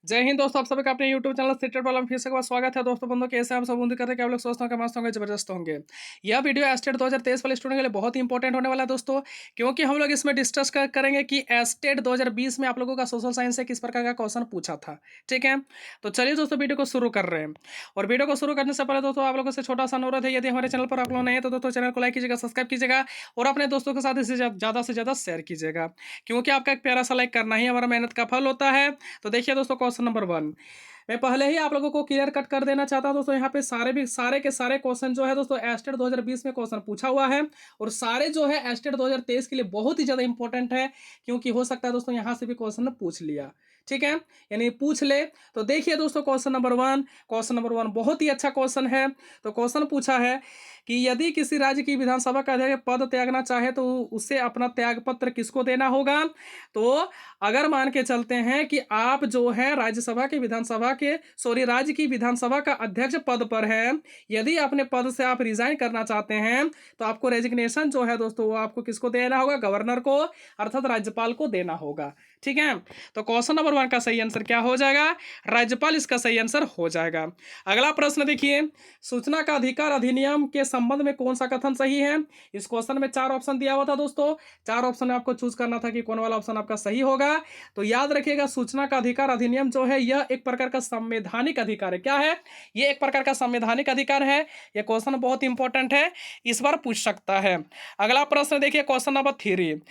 जय हिंद दोस्तों, आप सभी का अपने YouTube चैनल सीटेट वाला में फिर से एक बार स्वागत है। दोस्तों बंधु, कैसे हम सब उम्मीद करते हैं कि आप लोग स्वस्थ होंगे, मस्त होंगे, जबरदस्त होंगे। यह वीडियो एस्टेट 2023 वाले स्टूडेंट के लिए बहुत ही इंपॉर्टेंट होने वाला है दोस्तों, क्योंकि हम लोग इसमें डिस्कस करेंगे कि एस्टेट 2020 में आप लोगों का सोशल साइंस से किस प्रकार का क्वेश्चन पूछा था। ठीक है, तो चलिए दोस्तों वीडियो को शुरू कर रहे हैं। और वीडियो को शुरू करने से पहले दोस्तों आप लोगों से छोटा सा अनुरोध है, यदि हमारे चैनल पर आप लोग नए हैं तो दोस्तों चैनल को लाइक कीजिएगा, सब्सक्राइब कीजिएगा और अपने दोस्तों के साथ इसे ज़्यादा से ज़्यादा शेयर कीजिएगा, क्योंकि आपका एक प्यारा सा लाइक करना ही हमारा मेहनत का फल होता है। तो देखिए दोस्तों, क्वेश्चन नंबर 1 मैं पहले ही आप लोगों को क्लियर कट कर देना चाहता हूं दोस्तों। यहाँ पे सारे के सारे क्वेश्चन जो है दोस्तों एस्टेट 2020 में क्वेश्चन पूछा हुआ है, और सारे जो है एस्टेट 2023 के लिए बहुत ही ज़्यादा इंपॉर्टेंट है, क्योंकि हो सकता है दोस्तों यहाँ से भी क्वेश्चन पूछ लिया। ठीक है, यानी पूछ ले। तो देखिए दोस्तों, क्वेश्चन नंबर वन बहुत ही अच्छा क्वेश्चन है। तो क्वेश्चन पूछा है कि यदि किसी राज्य की विधानसभा का अध्यक्ष पद त्यागना चाहे तो उसे अपना त्यागपत्र किसको देना होगा। तो अगर मान के चलते हैं कि आप जो है राज्य की विधानसभा का अध्यक्ष पद पर है, यदि अपने पद से आप रिजाइन करना चाहते हैं तो आपको रेजिग्नेशन जो है दोस्तों वो आपको किसको देना होगा, गवर्नर को अर्थात राज्यपाल को देना होगा। ठीक है, तो क्वेश्चन नंबर 1 का सही आंसर क्या हो जाएगा, राज्यपाल इसका सही आंसर हो जाएगा। अगला प्रश्न देखिए, सूचना का अधिकार अधिनियम के संबंध में कौन सा कथन सही है। इस क्वेश्चन में 4 ऑप्शन दिया हुआ था दोस्तों, 4 ऑप्शन में आपको चूज करना था कि कौन वाला ऑप्शन आपका सही होगा। तो याद रखिएगा, सूचना का अधिकार अधिनियम जो है यह एक प्रकार का संवैधानिक अधिकार है। क्या है ये, एक प्रकार का संवैधानिक अधिकार है। यह क्वेश्चन बहुत इंपॉर्टेंट है, इस बार पूछ सकता है। अगला प्रश्न देखिए, क्वेश्चन नंबर 3,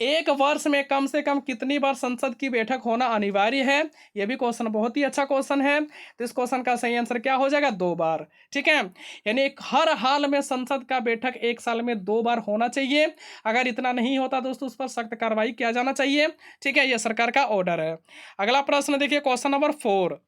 एक वर्ष में कम से कम कितनी बार संसद की बैठक होना अनिवार्य है। यह भी क्वेश्चन बहुत ही अच्छा क्वेश्चन है। तो इस क्वेश्चन का सही आंसर क्या हो जाएगा, 2 बार। ठीक है, यानी हर हाल में संसद का बैठक एक साल में 2 बार होना चाहिए। अगर इतना नहीं होता दोस्तों उस पर सख्त कार्रवाई किया जाना चाहिए। ठीक है, यह सरकार का ऑर्डर है। अगला प्रश्न देखिए, क्वेश्चन नंबर 4,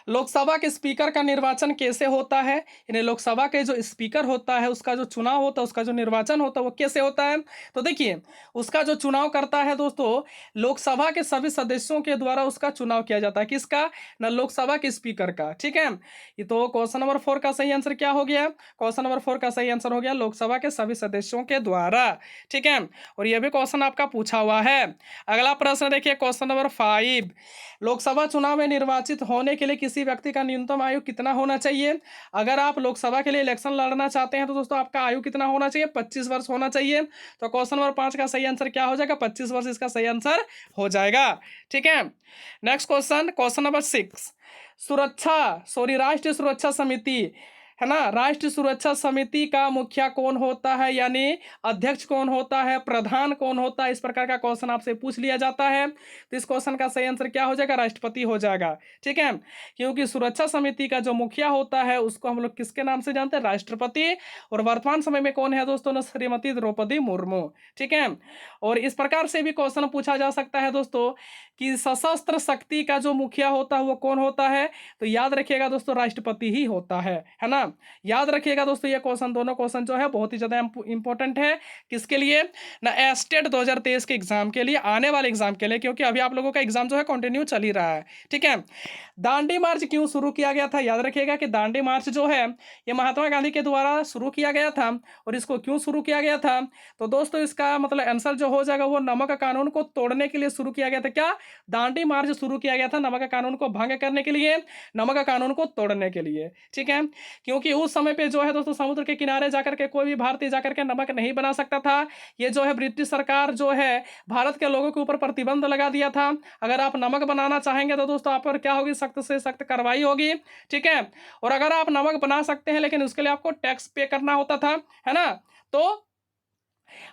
लोकसभा के स्पीकर का निर्वाचन कैसे होता है। यानी लोकसभा के जो स्पीकर होता है उसका जो चुनाव होता है, उसका जो निर्वाचन होता है वो कैसे होता है। तो देखिए, उसका जो चुनाव करता है दोस्तों, लोकसभा के सभी सदस्यों के द्वारा उसका चुनाव किया जाता है। किसका, न लोकसभा के स्पीकर का। ठीक है, ये तो क्वेश्चन नंबर 4 का सही आंसर क्या हो गया, क्वेश्चन नंबर 4 का सही आंसर हो गया लोकसभा के सभी सदस्यों के द्वारा। ठीक है, और यह भी क्वेश्चन आपका पूछा हुआ है। अगला प्रश्न देखिए, क्वेश्चन नंबर 5, लोकसभा चुनाव में निर्वाचित होने के लिए किसी व्यक्ति का न्यूनतम आयु कितना होना चाहिए। अगर आप लोकसभा के लिए इलेक्शन लड़ना चाहते हैं तो दोस्तों आपका आयु कितना होना चाहिए, 25 वर्ष होना चाहिए। तो क्वेश्चन नंबर 5 का सही आंसर क्या हो जाएगा, 25 वर्ष इसका सही आंसर हो जाएगा। ठीक है, नेक्स्ट क्वेश्चन, क्वेश्चन नंबर 6, राष्ट्रीय सुरक्षा समिति है ना, राष्ट्रीय सुरक्षा समिति का मुखिया कौन होता है, यानी अध्यक्ष कौन होता है, प्रधान कौन होता है, इस प्रकार का क्वेश्चन आपसे पूछ लिया जाता है। तो इस क्वेश्चन का सही आंसर क्या हो जाएगा, राष्ट्रपति हो जाएगा। ठीक है, क्योंकि सुरक्षा समिति का जो मुखिया होता है उसको हम लोग किसके नाम से जानते हैं, राष्ट्रपति। और वर्तमान समय में कौन है दोस्तों, न श्रीमती द्रौपदी मुर्मू। ठीक है, और इस प्रकार से भी क्वेश्चन पूछा जा सकता है दोस्तों कि सशस्त्र शक्ति का जो मुखिया होता है वो कौन होता है। तो याद रखिएगा दोस्तों, राष्ट्रपति ही होता है ना। याद रखिएगा दोस्तों, ये क्वेश्चन, दोनों क्वेश्चन जो है बहुत ही ज्यादा इंपॉर्टेंट है। किसके लिए, ना एस्टेट 2023 के एग्जाम के लिए, आने वाले एग्जाम के लिए, क्योंकि अभी आप लोगों का एग्जाम जो है कंटिन्यू चल ही रहा है। ठीक है, दांडी मार्च क्यों शुरू किया गया था। याद रखिएगा कि दांडी मार्च जो है ये महात्मा गांधी के द्वारा शुरू किया गया था। और इसको क्यों शुरू किया गया था, तो दोस्तों इसका मतलब आंसर जो हो जाएगा वो नमक कानून को तोड़ने के लिए शुरू किया गया था। क्या, दांडी मार्च शुरू किया गया था नमक कानून को भंग करने के लिए, नमक कानून को तोड़ने के लिए। ठीक है, क्योंकि उस समय पे जो है दोस्तों समुद्र के किनारे जाकर के कोई भी भारतीय जाकर के नमक नहीं बना सकता था। ये जो है ब्रिटिश सरकार जो है भारत के लोगों के ऊपर प्रतिबंध लगा दिया था। अगर आप नमक बनाना चाहेंगे तो दोस्तों आप पर क्या होगी, सख्त से सख्त कार्रवाई होगी। ठीक है, और अगर आप नमक बना सकते हैं लेकिन उसके लिए आपको टैक्स पे करना होता था, है ना। तो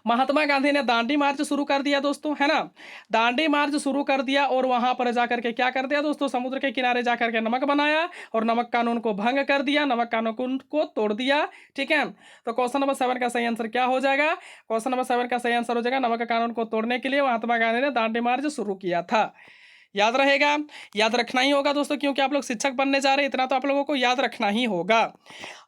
महात्मा गांधी ने दांडी मार्च शुरू कर दिया दोस्तों, है ना। दांडी मार्च शुरू कर दिया और वहां पर जाकर के क्या कर दिया दोस्तों, समुद्र के किनारे जाकर के नमक बनाया और नमक कानून को भंग कर दिया, नमक कानून को तोड़ दिया। ठीक है, तो क्वेश्चन नंबर 7 का सही आंसर क्या हो जाएगा, क्वेश्चन नंबर 7 का सही आंसर हो जाएगा नमक कानून को तोड़ने के लिए महात्मा गांधी ने दांडी मार्च शुरू किया था। याद रहेगा, याद रखना ही होगा दोस्तों, क्योंकि आप लोग शिक्षक बनने जा रहे हैं, इतना तो आप लोगों को याद रखना ही होगा।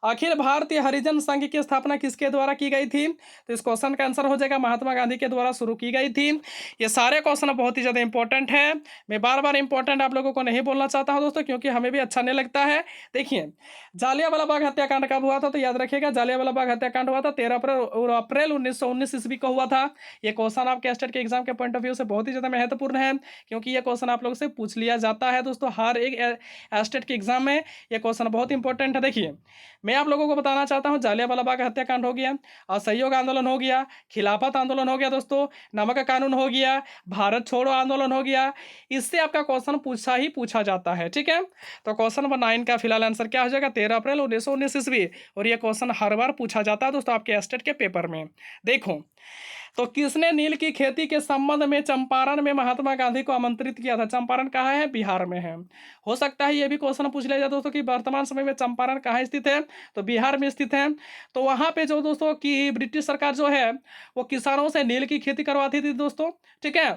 अखिल भारतीय हरिजन संघ की स्थापना किसके द्वारा की गई थी। तो इस क्वेश्चन का आंसर हो जाएगा महात्मा गांधी के द्वारा शुरू की गई थी। ये सारे क्वेश्चन बहुत ही ज़्यादा इंपॉर्टेंट है। मैं बार बार इंपॉर्टेंट आप लोगों को नहीं बोलना चाहता हूँ दोस्तों, क्योंकि हमें भी अच्छा नहीं लगता है। देखिए, जालियांवाला बाग हत्याकांड कब हुआ था, तो याद रखिएगा जालियांवाला बाग हत्याकांड हुआ था 13 अप्रैल 1919 ईस्वी को हुआ था। ये क्वेश्चन आपके स्टेट के एग्जाम के पॉइंट ऑफ व्यू से बहुत ही ज़्यादा महत्वपूर्ण है, क्योंकि ये क्वेश्चन आप लोगों से पूछ लिया जाता है दोस्तों हर एक स्टेट के एग्जाम में। ये क्वेश्चन बहुत इंपॉर्टेंट है। देखिए मैं आप लोगों को बताना चाहता हूँ, जालियांवाला बाग हत्याकांड हो गया, असहयोग आंदोलन हो गया, खिलाफत आंदोलन हो गया दोस्तों, नमक कानून हो गया, भारत छोड़ो आंदोलन हो गया, इससे आपका क्वेश्चन पूछा जाता है। ठीक है, तो क्वेश्चन नंबर 9 का फिलहाल आंसर क्या हो जाएगा, 13 अप्रैल 1919 ईस्वी। और ये क्वेश्चन हर बार पूछा जाता है दोस्तों आपके स्टेट के पेपर में। देखो तो किसने नील की खेती के संबंध में चंपारण में महात्मा गांधी को आमंत्रित किया था। चंपारण कहाँ है, बिहार में है। हो सकता है ये भी क्वेश्चन पूछ लिया जाए दोस्तों कि वर्तमान समय में चंपारण कहाँ स्थित है, तो बिहार में स्थित है। तो वहां पे जो दोस्तों कि ब्रिटिश सरकार जो है वो किसानों से नील की खेती करवाती थी दोस्तों। ठीक है,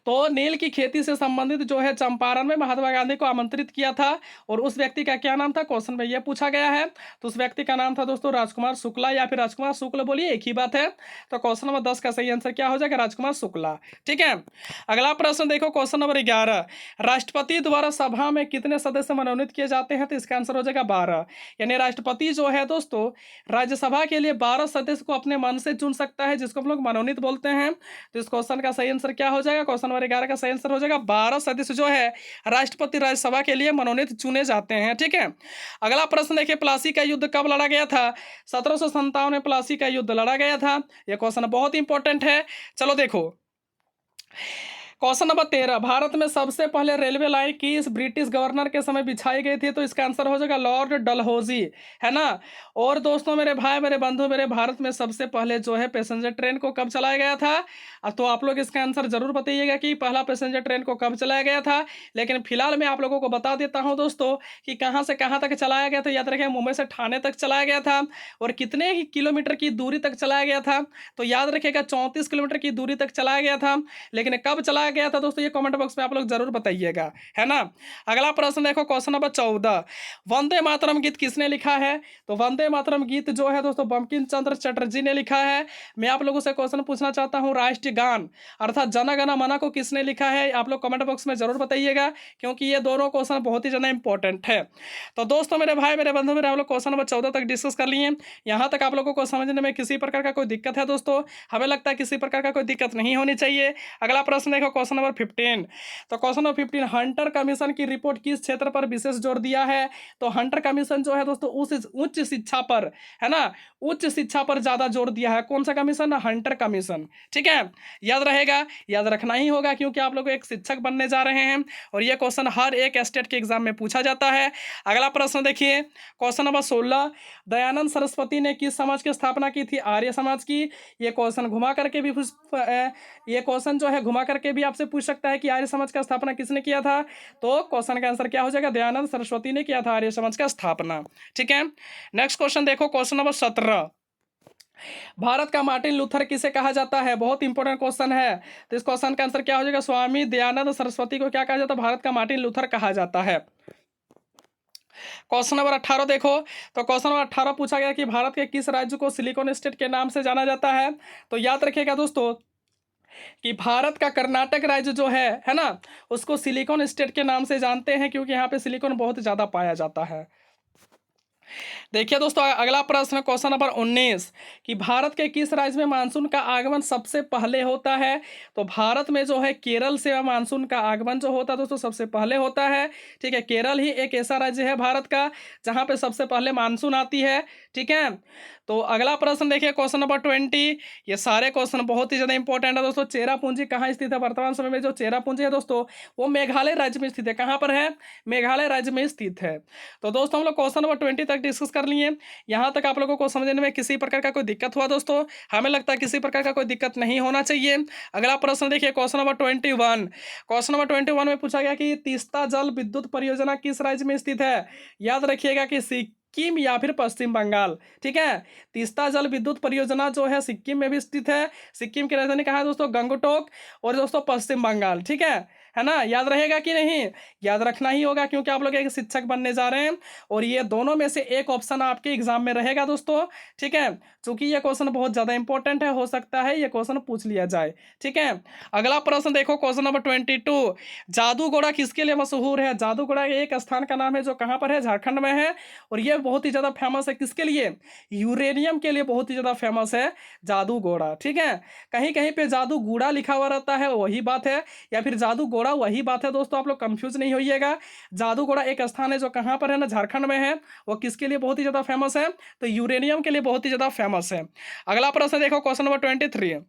तो नील की खेती से संबंधित जो है चंपारण में महात्मा गांधी को आमंत्रित किया था। और उस व्यक्ति का क्या नाम था, क्वेश्चन में यह पूछा गया है। तो उस व्यक्ति का नाम था दोस्तों राजकुमार शुक्ला या फिर राजकुमार शुक्ल, बोलिए एक ही बात है। तो क्वेश्चन नंबर 10 का सही आंसर क्या हो जाएगा, राजकुमार शुक्ला। ठीक है, अगला प्रश्न देखो क्वेश्चन नंबर 11, राष्ट्रपति द्वारा सभा में कितने सदस्य मनोनीत किए जाते हैं। तो इसका आंसर हो जाएगा 12। यानी राष्ट्रपति जो है दोस्तों राज्यसभा के लिए 12 सदस्य को अपने मन से चुन सकता है, जिसको हम लोग मनोनीत बोलते हैं। तो इस क्वेश्चन का सही आंसर क्या हो जाएगा, क्वेश्चन नंबर 11 का सही आंसर हो जाएगा 12 सदस्य जो है राष्ट्रपति राज्यसभा के लिए मनोनीत चुने जाते हैं। ठीक है, अगला प्रश्न देखिए, प्लासी का युद्ध कब लड़ा गया था। 1757 में प्लासी का युद्ध लड़ा गया था। यह क्वेश्चन बहुत इंपॉर्टेंट है। चलो देखो क्वेश्चन नंबर 13, भारत में सबसे पहले रेलवे लाइन किस ब्रिटिश गवर्नर के समय बिछाई गई थी। तो इसका आंसर हो जाएगा लॉर्ड डलहौजी, है ना। और दोस्तों मेरे भाई मेरे बंधु मेरे, भारत में सबसे पहले जो है पैसेंजर ट्रेन को कब चलाया गया था। तो आप लोग इसका आंसर जरूर बताइएगा कि पहला पैसेंजर ट्रेन को कब चलाया गया था। लेकिन फिलहाल मैं आप लोगों को बता देता हूँ दोस्तों कि कहाँ से कहाँ तक चलाया गया था। याद रखें मुंबई से ठाणे तक चलाया गया था। और कितने ही किलोमीटर की दूरी तक चलाया गया था, तो याद रखिएगा 34 किलोमीटर की दूरी तक चलाया गया था। लेकिन कब चलाया गया था दोस्तों, ये कमेंट बॉक्स में आप लोग जरूर बताइएगा, है ना। अगला प्रश्न देखो क्वेश्चन नंबर 14, वंदे मातरम गीत किसने लिखा है। तो वंदे मातरम गीत जो है दोस्तों बंकिम चंद्र चटर्जी ने लिखा है। मैं आप लोगों से क्वेश्चन पूछना चाहता हूं, राष्ट्रीय गान अर्थात जन गण मन को किसने लिखा है। आप लोग कमेंट बॉक्स में जरूर बताइएगा, क्योंकि ये दोनों क्वेश्चन बहुत ही ज्यादा इंपॉर्टेंट है। तो दोस्तों मेरे भाई मेरे बंधु मेरे, हम लोग क्वेश्चन नंबर 14 तक डिस्कस कर लिए। यहाँ तक आप लोगों को समझने में किसी प्रकार का कोई दिक्कत है दोस्तों, हमें लगता है किसी प्रकार का कोई दिक्कत नहीं होनी चाहिए। अगला प्रश्न देखो क्वेश्चन नंबर 15, तो क्वेश्चन नंबर 15, हंटर कमीशन की रिपोर्ट किस क्षेत्र पर विशेष जोर दिया है। तो हंटर कमीशन जो है दोस्तों उस उच्च शिक्षा पर, है ना, उच्च शिक्षा पर ज्यादा जोर दिया है। कौन सा कमीशन, हंटर कमीशन। ठीक है, याद रहेगा, याद रखना ही होगा, क्योंकि आप लोग एक शिक्षक बनने जा रहे हैं और यह क्वेश्चन हर एक स्टेट के एग्जाम में पूछा जाता है। अगला प्रश्न देखिए क्वेश्चन नंबर 16, दयानंद सरस्वती ने किस समाज की स्थापना की थी, आर्य समाज की। ये क्वेश्चन घुमा करके भी ये क्वेश्चन जो है घुमा करके भी आपसे पूछ सकता है कि आर्य समाज का स्थापना किसने किया था। तो क्वेश्चन का आंसर क्या हो जाएगा, दयानंद सरस्वती ने किया था आर्य समाज का स्थापना। ठीक है, नेक्स्ट क्वेश्चन देखो क्वेश्चन नंबर 17, भारत का मार्टिन लूथर किसे कहा जाता है। बहुत इंपॉर्टेंट क्वेश्चन है। तो इस क्वेश्चन का आंसर क्या हो जाएगा, स्वामी दयानंद सरस्वती को क्या कहा जाता है, भारत का मार्टिन लूथर कहा जाता है। क्वेश्चन नंबर 18 देखो, तो क्वेश्चन नंबर 18 पूछा गया कि भारत के किस राज्य को सिलिकॉन स्टेट के नाम से जाना जाता है। तो याद रखिएगा दोस्तों कि भारत का कर्नाटक राज्य जो है ना, उसको सिलिकॉन स्टेट के नाम से जानते हैं, क्योंकि यहाँ पे सिलिकॉन बहुत ज्यादा पाया जाता है। देखिए दोस्तों अगला प्रश्न क्वेश्चन नंबर 19, कि भारत के किस राज्य में मानसून का आगमन सबसे पहले होता है। तो भारत में जो है केरल से मानसून का आगमन जो होता है दोस्तों सबसे पहले होता है। ठीक है, केरल ही एक ऐसा राज्य है भारत का जहां पे सबसे पहले मानसून आती है। ठीक है, तो अगला प्रश्न देखिए क्वेश्चन नंबर 20, ये सारे क्वेश्चन बहुत ही ज्यादा इंपॉर्टेंट है दोस्तों। चेरापूंजी कहाँ स्थित है। वर्तमान समय में जो चेरापूंजी है दोस्तों वो मेघालय राज्य में स्थित है। कहाँ पर है, मेघालय राज्य में स्थित है। तो दोस्तों हम लोग क्वेश्चन नंबर 20 तक डिस्कस कर लिए। यहाँ तक आप लोगों को समझने में किसी प्रकार का कोई दिक्कत हुआ दोस्तों, हमें लगता है किसी प्रकार का कोई दिक्कत नहीं होना चाहिए। अगला प्रश्न देखिए क्वेश्चन नंबर 21, क्वेश्चन नंबर 21 में पूछा गया कि तीस्ता जल विद्युत परियोजना किस राज्य में स्थित है। याद रखिएगा कि सिक्किम या फिर पश्चिम बंगाल। ठीक है, तीस्ता जल विद्युत परियोजना जो है सिक्किम में भी स्थित है। सिक्किम की राजधानी कहाँ है दोस्तों, गंगटोक। और दोस्तों पश्चिम बंगाल। ठीक है ना, याद रहेगा कि नहीं, याद रखना ही होगा, क्योंकि आप लोग एक शिक्षक बनने जा रहे हैं और ये दोनों में से एक ऑप्शन आपके एग्जाम में रहेगा दोस्तों। ठीक है, क्योंकि ये क्वेश्चन बहुत ज्यादा इंपॉर्टेंट है, हो सकता है ये क्वेश्चन पूछ लिया जाए। ठीक है, अगला प्रश्न देखो क्वेश्चन नंबर 22, जादूगोड़ा किसके लिए मशहूर है। जादूगोड़ा एक स्थान का नाम है जो कहाँ पर है, झारखंड में है। और ये बहुत ही ज्यादा फेमस है, किसके लिए, यूरेनियम के लिए बहुत ही ज्यादा फेमस है जादूगोड़ा। ठीक है, कहीं कहीं पे जादूगोड़ा लिखा हुआ रहता है, वही बात है, या फिर जादूगोड़ा घोड़ा वही बात है दोस्तों, आप लोग कंफ्यूज नहीं होइएगा। जादू घोड़ा एक स्थान है जो कहाँ पर है ना, झारखंड में है। वो किसके लिए बहुत ही ज़्यादा फेमस है? तो यूरेनियम के लिए बहुत ही ज़्यादा फेमस है। अगला प्रश्न देखो, क्वेश्चन नंबर 23।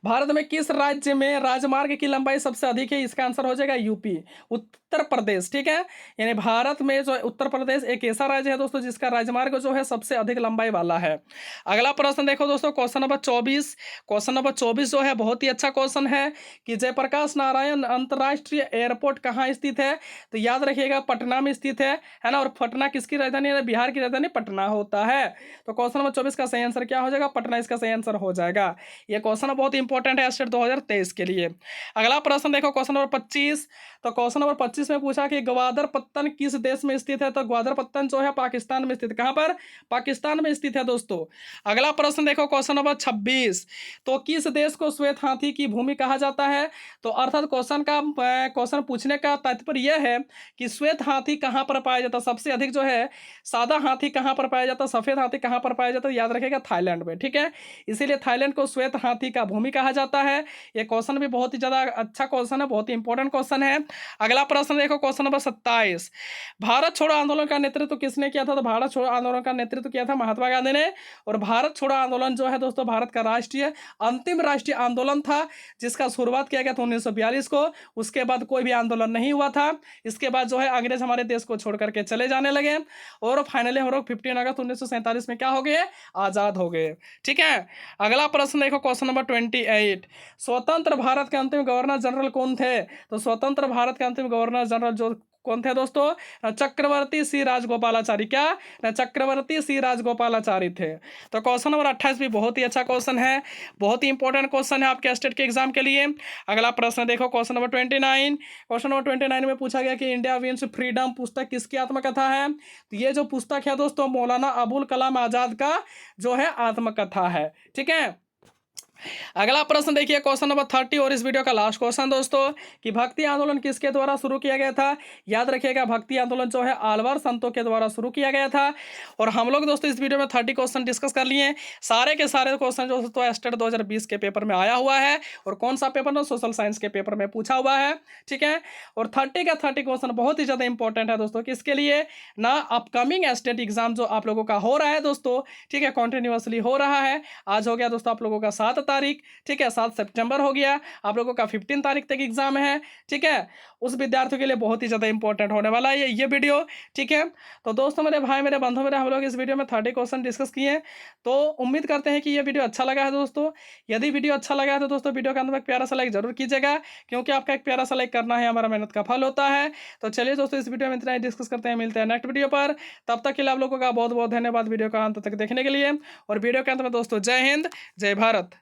भारत में किस राज्य में राजमार्ग की लंबाई सबसे अधिक है? इसका आंसर हो जाएगा यूपी, उत्तर प्रदेश। ठीक है, यानी भारत में जो उत्तर प्रदेश एक ऐसा राज्य है दोस्तों जिसका राजमार्ग जो है सबसे अधिक लंबाई वाला है। अगला प्रश्न देखो दोस्तों, क्वेश्चन नंबर 24। क्वेश्चन नंबर 24 जो है बहुत ही अच्छा क्वेश्चन है कि जयप्रकाश नारायण अंतर्राष्ट्रीय एयरपोर्ट कहाँ स्थित है? तो याद रखिएगा पटना में स्थित है ना। और पटना किसकी राजधानी है? बिहार की राजधानी पटना होता है। तो क्वेश्चन नंबर 24 का सही आंसर क्या हो जाएगा? पटना इसका सही आंसर हो जाएगा। ये क्वेश्चन बहुत इंपॉर्टेंट है स्टेट 2023 के लिए। अगला प्रश्न देखो, क्वेश्चन नंबर 25। तो क्वेश्चन नंबर 25 में पूछा कि ग्वादर पत्तन किस देश में स्थित है? तो ग्वादर पत्तन जो है पाकिस्तान में स्थित। कहां पर? पाकिस्तान में स्थित है दोस्तों। अगला प्रश्न देखो, क्वेश्चन नंबर 26। तो किस देश को श्वेत हाथी की भूमि कहा जाता है? तो अर्थात क्वेश्चन पूछने का तात्पर्य यह है कि श्वेत हाथी कहां पर पाया जाता है, सबसे अधिक जो है सादा हाथी कहां पर पाया जाता है, सफेद हाथी कहां पर पाया जाता है? याद रखेगा थाईलैंड में। ठीक है, इसीलिए थाईलैंड को श्वेत हाथी का भूमि कहा जाता है। ये क्वेश्चन भी बहुत ही ज्यादा अच्छा क्वेश्चन है, बहुत ही इंपॉर्टेंट क्वेश्चन है। अगला प्रश्न देखो, क्वेश्चन नंबर 27। भारत छोड़ो आंदोलन का नेतृत्व किसने किया था? तो भारत छोड़ो आंदोलन का नेतृत्व किया था महात्मा गांधी ने। और भारत छोड़ो आंदोलन जो है दोस्तों भारत का अंतिम राष्ट्रीय आंदोलन था, जिसका शुरुआत किया गया था 1942 को। उसके बाद कोई भी आंदोलन नहीं हुआ था। इसके बाद जो है अंग्रेज हमारे देश को छोड़ करके चले जाने लगे और फाइनली हम लोग 15 अगस्त 1947 में क्या हो गए? आजाद हो गए। ठीक है, अगला प्रश्न देखो, क्वेश्चन नंबर 28। स्वतंत्र भारत के अंतिम गवर्नर जनरल कौन थे? तो स्वतंत्र भारत के अंतिम गवर्नर जनरल जो कौन थे दोस्तों? चक्रवर्ती सी राजगोपालाचारी। क्या? चक्रवर्ती सी राजगोपालाचारी थे। तो क्वेश्चन नंबर 28 भी बहुत ही अच्छा क्वेश्चन है, बहुत ही इंपॉर्टेंट क्वेश्चन है आपके स्टेट के एग्जाम के लिए। अगला प्रश्न देखो, क्वेश्चन नंबर 29। क्वेश्चन नंबर 29 में पूछा गया कि इंडिया विंस फ्रीडम पुस्तक किसकी आत्मकथा है? तो ये जो पुस्तक है दोस्तों मौलाना अबुल कलाम आजाद का जो है आत्मकथा है। ठीक है, अगला प्रश्न देखिए, क्वेश्चन नंबर 30 और इस वीडियो का लास्ट क्वेश्चन दोस्तों कि भक्ति आंदोलन किसके द्वारा शुरू किया गया था? याद रखिएगा भक्ति आंदोलन जो है आलवार संतों के द्वारा शुरू किया गया था। और हम लोग दोस्तों इस वीडियो में 30 क्वेश्चन डिस्कस कर लिए। सारे के सारे क्वेश्चन जो दोस्तों स्टेट 2020 के पेपर में आया हुआ है। और कौन सा पेपर? ना सोशल साइंस के पेपर में पूछा हुआ है। ठीक है, और 30 का 30 क्वेश्चन बहुत ही ज्यादा इंपॉर्टेंट है दोस्तों किसके लिए ना, अपकमिंग स्टेट एग्जाम जो आप लोगों का हो रहा है दोस्तों। ठीक है, कॉन्टिन्यूसली हो रहा है। आज हो गया दोस्तों आप लोगों का 7 तारीख। ठीक है, 7 सितंबर हो गया, आप लोगों का 15 तारीख तक एग्जाम है। ठीक है, उस विद्यार्थियों के लिए बहुत ही ज़्यादा इंपॉर्टेंट होने वाला है ये वीडियो। ठीक है, तो दोस्तों मेरे भाई मेरे बंधु मेरे हम लोग इस वीडियो में 30 क्वेश्चन डिस्कस किए। तो उम्मीद करते हैं कि ये वीडियो अच्छा लगा है दोस्तों। यदि वीडियो अच्छा लगा है तो दोस्तों वीडियो के अंदर एक प्यारा सा लाइक जरूर कीजिएगा, क्योंकि आपका एक प्यारा सा लाइक करना है हमारा मेहनत का फल होता है। तो चलिए दोस्तों इस वीडियो में इतना ही डिस्कस करते हैं, मिलते हैं नेक्स्ट वीडियो पर। तब तक के लिए आप लोगों का बहुत बहुत धन्यवाद वीडियो का अंत तक देखने के लिए। और वीडियो के अंत में दोस्तों जय हिंद, जय भारत।